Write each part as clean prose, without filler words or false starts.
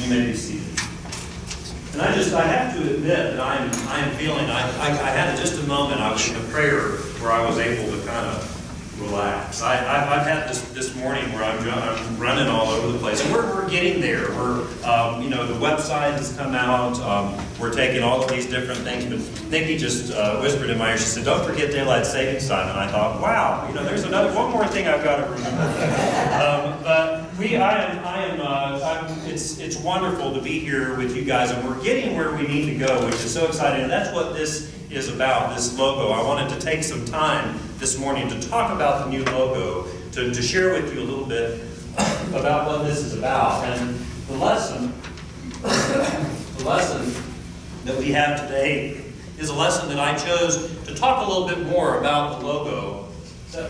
You may be seated. And I have to admit that I am feeling, I had just a moment, I was in a prayer where I was able to kind of relax. I've had this morning where I'm running all over the place, and we're getting there. The website has come out. We're taking all of these different things. But Nikki just whispered in my ear. She said, "Don't forget daylight savings time." And I thought, wow, there's one more thing I've got to remember. But it's wonderful to be here with you guys, and we're getting where we need to go, which is so exciting. And that's what this is about, this logo. I wanted to take some time this morning to talk about the new logo, to share with you a little bit about what this is about. And the lesson that we have today is a lesson that I chose to talk a little bit more about the logo. So,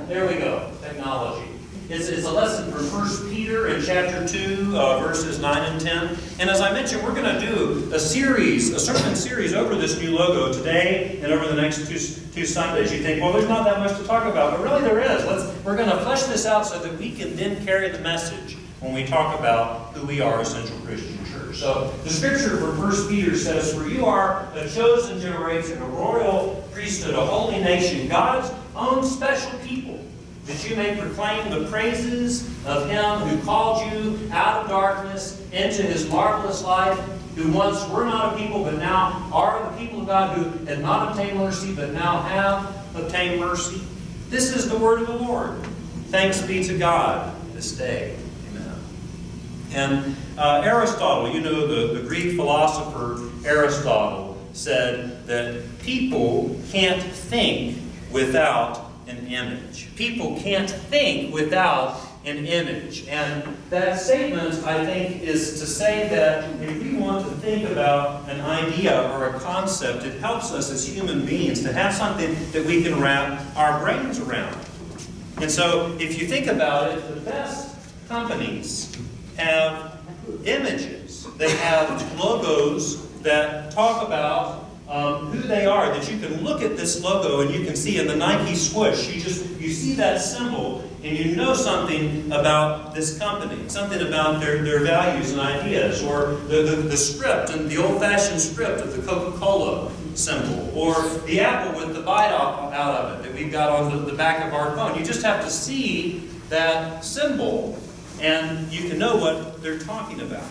there we go, technology. It's a lesson from 1 Peter in chapter 2, verses 9 and 10. And as I mentioned, we're going to do a sermon series over this new logo today and over the next two Sundays. You think, well, there's not that much to talk about. But really there is. We're going to flesh this out so that we can then carry the message when we talk about who we are as Central Christian Church. So the scripture from 1 Peter says, "For you are a chosen generation, a royal priesthood, a holy nation, God's own special people, that you may proclaim the praises of Him who called you out of darkness into His marvelous light, who once were not a people, but now are the people of God, who had not obtained mercy, but now have obtained mercy." This is the word of the Lord. Thanks be to God this day. Amen. And Aristotle, the Greek philosopher Aristotle, said that people can't think without an image. People can't think without an image. And that statement, I think, is to say that if we want to think about an idea or a concept, it helps us as human beings to have something that we can wrap our brains around. And so, if you think about it, the best companies have images. They have logos that talk about who they are, that you can look at this logo and you can see in the Nike swoosh, you see that symbol and you know something about this company, something about their values and ideas, or the script and the old-fashioned script of the Coca-Cola symbol, or the apple with the bite out of it that we've got on the back of our phone. You just have to see that symbol and you can know what they're talking about.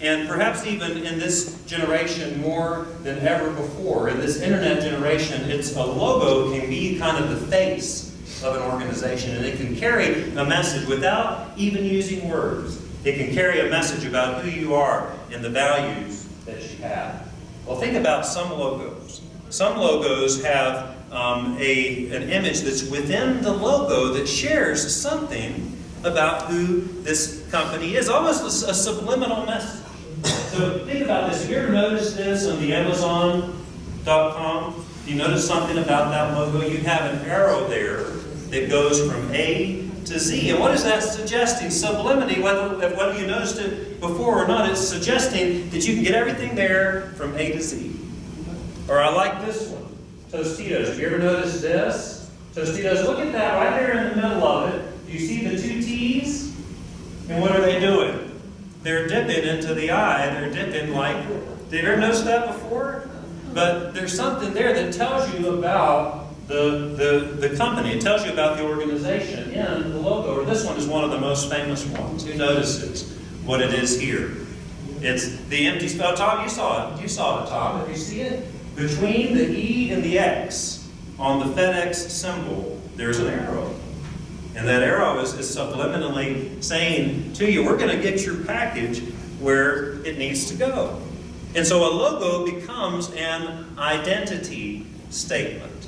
And perhaps even in this generation more than ever before, in this internet generation, a logo can be kind of the face of an organization, and it can carry a message without even using words. It can carry a message about who you are and the values that you have. Well, think about some logos. Some logos have an image that's within the logo that shares something about who this company is, almost a subliminal message. So think about this. Have you ever noticed this on the Amazon.com? You notice something about that logo? You have an arrow there that goes from A to Z. And what is that suggesting? Sublimity, whether you noticed it before or not, it's suggesting that you can get everything there from A to Z. Or I like this one, Tostitos. Have you ever noticed this? Tostitos, look at that right there in the middle of it. Do you see the two T's? And what are they doing? They're dipping into the eye. They're dipping did you ever notice that before? But there's something there that tells you about the company. It tells you about the organization in the logo. Or this one is one of the most famous ones. Who notices what it is here? It's the empty spell. Tom, you saw it. You saw it, Tom. If you see it, between the E and the X on the FedEx symbol, there's an arrow. And that arrow is subliminally saying to you, we're going to get your package where it needs to go. And so a logo becomes an identity statement.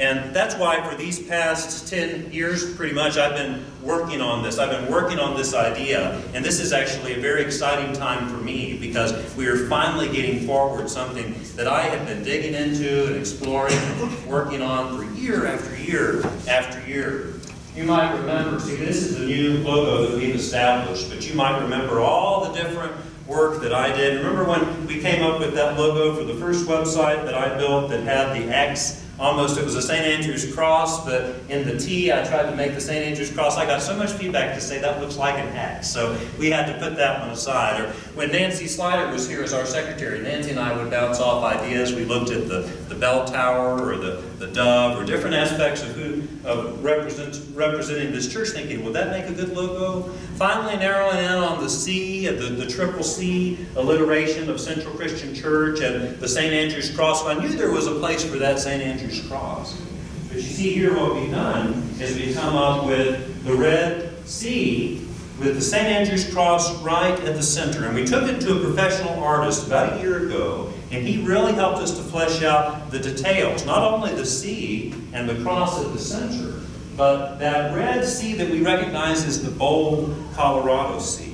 And that's why for these past 10 years, pretty much, I've been working on this. I've been working on this idea. And this is actually a very exciting time for me because we are finally getting forward something that I have been digging into and exploring and working on for year after year after year. You might remember, this is the new logo that we've established, but you might remember all the different work that I did. Remember when we came up with that logo for the first website that I built that had the X almost, it was a St. Andrew's cross, but in the T I tried to make the St. Andrew's cross. I got so much feedback to say that looks like an X, so we had to put that one aside. Or when Nancy Slider was here as our secretary, Nancy and I would bounce off ideas. We looked at the bell tower or the dove or different aspects of representing this church, thinking, would that make a good logo? Finally narrowing in on the C, the triple C alliteration of Central Christian Church and the St. Andrew's cross. I knew there was a place for that St. Andrew's cross. But you see here what we've done is we come up with the red C with the St. Andrew's cross right at the center. And we took it to a professional artist about a year ago, and he really helped us to flesh out the details. Not only the C and the cross at the center, but that red C that we recognize as the bold Colorado C.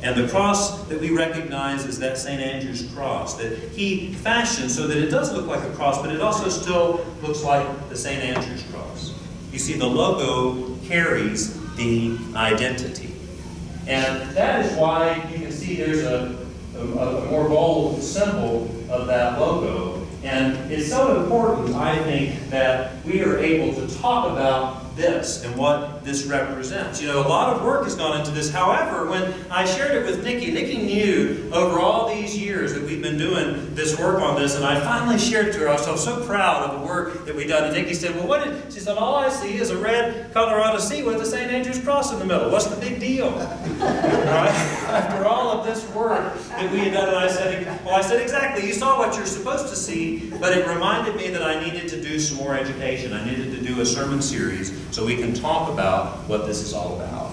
And the cross that we recognize is that St. Andrew's cross that he fashioned so that it does look like a cross, but it also still looks like the St. Andrew's cross. You see, the logo carries the identity. And that is why you can see there's a more bold symbol of that logo. And it's so important, I think, that we are able to talk about this and what this represents. You know, a lot of work has gone into this. However, when I shared it with Nikki knew over all these years that we've been doing this work on this, and I finally shared it to her. I was so proud of the work that we've done. And Nikki said, well, she said, all I see is a red Colorado C with a St. Andrew's cross in the middle. What's the big deal? Right? After all of this work that we had done, and I said, exactly, you saw what you're supposed to see, but it reminded me that I needed to do some more education. I needed to do a sermon series so we can talk about what this is all about.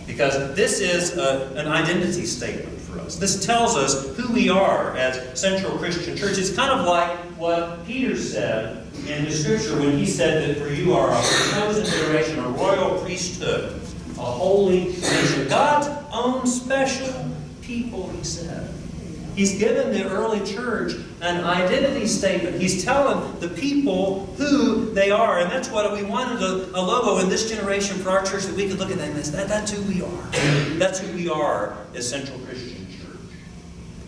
Because this is an identity statement for us. This tells us who we are as Central Christian Church. It's kind of like what Peter said in his scripture when he said that for you are a chosen generation, a royal priesthood, a holy nation, God's own special people, he said. He's given the early church an identity statement. He's telling the people who they are. And that's what we wanted, a logo in this generation for our church that we could look at that and say, that's who we are. That's who we are as Central Christian Church.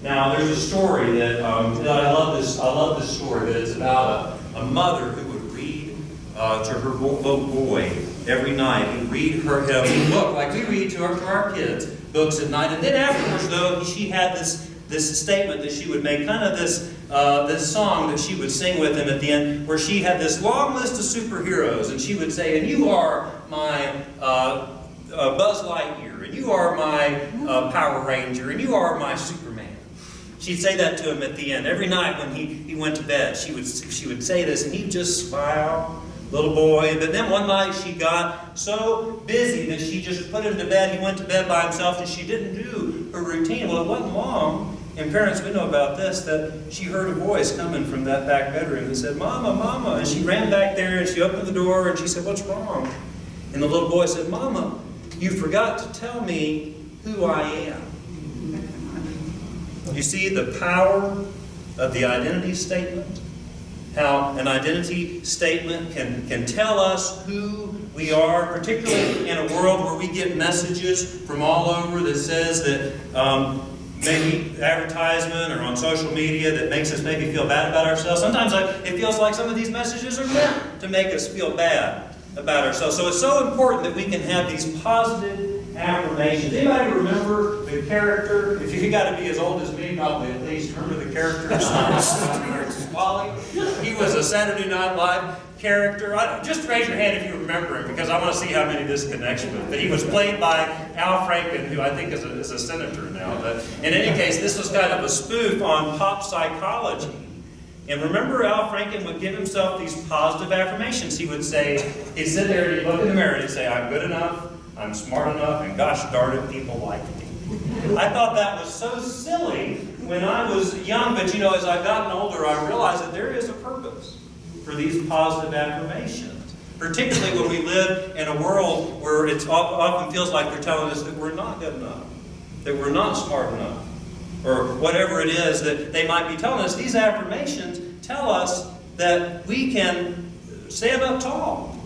Now, there's a story that I love this story, that it's about a mother who would read to her little boy every night. He'd read him a book like we read to our kids books at night. And then afterwards, though, she had this statement that she would make, kind of this song that she would sing with him at the end, where she had this long list of superheroes, and she would say, and you are my Buzz Lightyear, and you are my Power Ranger, and you are my Superman. She'd say that to him at the end. Every night when he went to bed, she would say this, and he'd just smile, little boy. But then one night she got so busy that she just put him to bed. He went to bed by himself, and she didn't do her routine. Well, it wasn't long. And parents, we know about this, that she heard a voice coming from that back bedroom and said, Mama, Mama. And she ran back there and she opened the door and she said, what's wrong? And the little boy said, Mama, you forgot to tell me who I am. You see the power of the identity statement? How an identity statement can tell us who we are, particularly in a world where we get messages from all over that says that maybe advertisement or on social media that makes us maybe feel bad about ourselves. Sometimes it feels like some of these messages are meant to make us feel bad about ourselves. So it's so important that we can have these positive affirmations. Anybody remember the character? If you got to be as old as me, probably at least, remember the character of Wally? He was a Saturday Night Live character. Just raise your hand if you remember him, because I want to see how many this connects with. But he was played by Al Franken, who I think is a senator now. But in any case, this was kind of a spoof on pop psychology. And remember, Al Franken would give himself these positive affirmations. He would say, he'd sit there and he'd look in the mirror and he'd say, I'm good enough, I'm smart enough, and gosh darn it, people like me. I thought that was so silly when I was young, but as I've gotten older, I realized that there is a purpose for these positive affirmations. Particularly when we live in a world where it often feels like they're telling us that we're not good enough, that we're not smart enough, or whatever it is that they might be telling us. These affirmations tell us that we can stand up tall.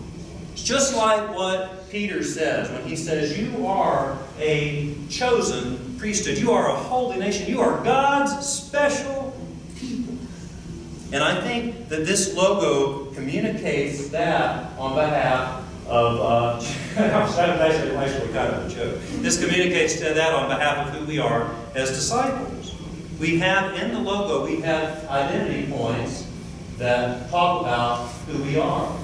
It's just like what Peter says when he says, you are a chosen priesthood. You are a holy nation. You are God's special people. And I think that this logo communicates that on behalf of, that's actually kind of a joke. This communicates to that on behalf of who we are as disciples. We have, in the logo, we have identity points that talk about who we are.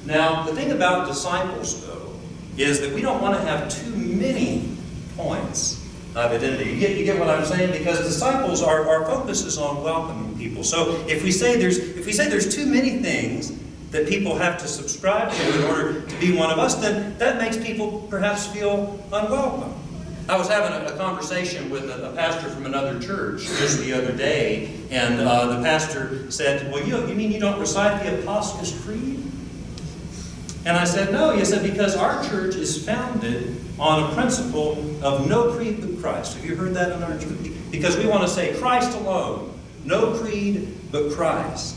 Now, the thing about disciples, though, is that we don't want to have too many points of identity. You get what I'm saying? Because disciples, our focus is on welcoming people. So if we say there's too many things that people have to subscribe to in order to be one of us, then that makes people perhaps feel unwelcome. I was having a conversation with a pastor from another church just the other day, and the pastor said, well, you mean you don't recite the Apostles' Creed? And I said, no. He said, because our church is founded on a principle of no creed but Christ. Have you heard that in our church? Because we want to say Christ alone, no creed but Christ.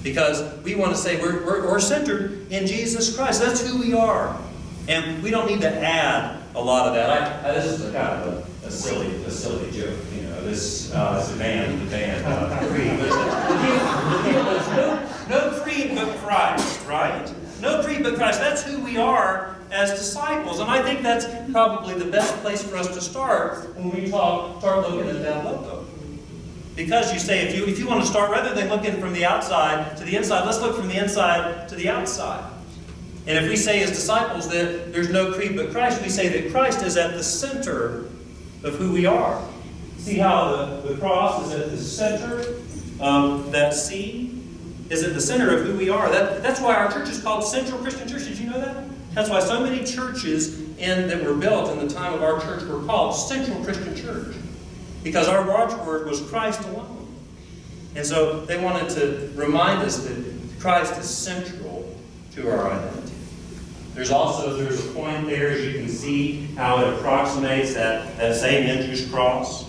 Because we want to say we're centered in Jesus Christ. That's who we are. And we don't need to add a lot of that. This is a kind of a silly joke. You know, this is the band creed. The deal is no creed but Christ, right? No creed but Christ. That's who we are as disciples. And I think that's probably the best place for us to start when we start looking at that logo. Because you say, if you want to start, rather than looking from the outside to the inside, let's look from the inside to the outside. And if we say as disciples that there's no creed but Christ, we say that Christ is at the center of who we are. See how the cross is at the center of that C? Is at the center of who we are. That's why our church is called Central Christian Church. Did you know that? That's why so many churches that were built in the time of our church were called Central Christian Church. Because our watchword was Christ alone. And so they wanted to remind us that Christ is central to our identity. There's a point there, as you can see, how it approximates that same Andrew's cross.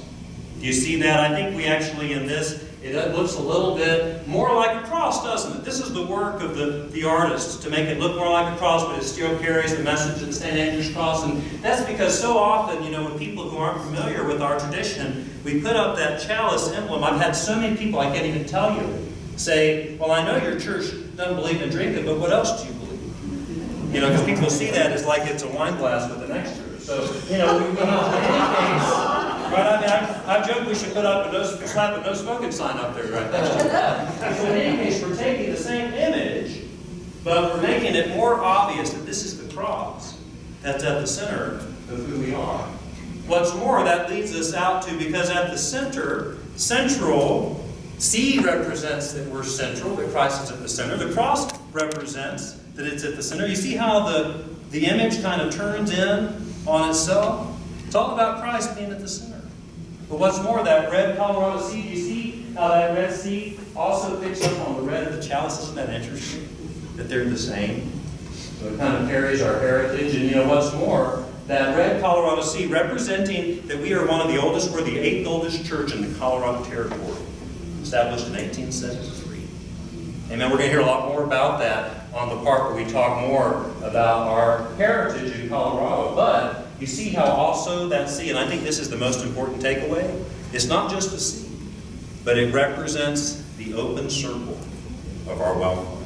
Do you see that? I think we actually, in this, it looks a little bit more like a cross, doesn't it? This is the work of the artist, to make it look more like a cross, but it still carries the message of the St. Andrew's cross. And that's because so often, when people who aren't familiar with our tradition, we put up that chalice emblem. I've had so many people, I can't even tell you, say, well, I know your church doesn't believe in drinking, but what else do you believe? Because people see that as like it's a wine glass with an extra. So, in any case, right? I joke we should put up slap a no smoking sign up there right next to it. So in any case, we're taking the same image, but we're making it more obvious that this is the cross that's at the center of who we are. What's more, that leads us out to, because at the center, central, C represents that we're central, that Christ is at the center. The cross represents that it's at the center. You see how the image kind of turns in on itself? It's all about Christ being at the center. But what's more, that red Colorado C, do you see how that red C also picks up on the red of the chalice? Isn't that interesting? That they're the same. So it kind of carries our heritage. And what's more, that red Colorado C representing that we are one of the oldest, we're the 8th oldest church in the Colorado Territory, established in 1873. Amen. We're going to hear a lot more about that on the part where we talk more about our heritage in Colorado. But you see how also that C, and I think this is the most important takeaway, it's not just a C, but it represents the open circle of our welcome.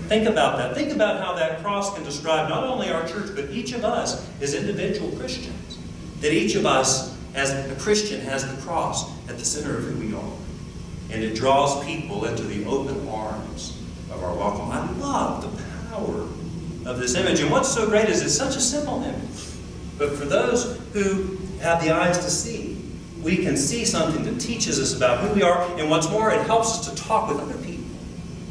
Think about that. Think about how that cross can describe not only our church, but each of us as individual Christians. That each of us, as a Christian, has the cross at the center of who we are. And it draws people into the open arms of our welcome. I love the power of this image. And what's so great is it's such a simple image. But for those who have the eyes to see, we can see something that teaches us about who we are. And what's more, it helps us to talk with other people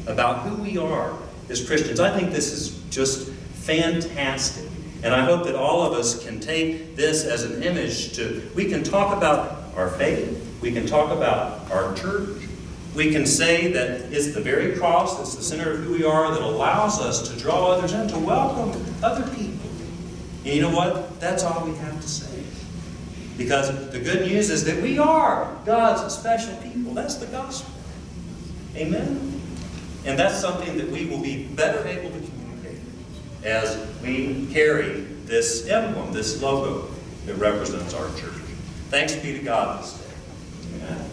about who we are as Christians. I think this is just fantastic. And I hope that all of us can take this as an image we can talk about our faith. We can talk about our church. We can say that it's the very cross that's the center of who we are that allows us to draw others in, to welcome other people. And you know what? That's all we have to say. Because the good news is that we are God's special people. That's the gospel. Amen? And that's something that we will be better able to communicate as we carry this emblem, this logo that represents our church. Thanks be to God this day. Amen.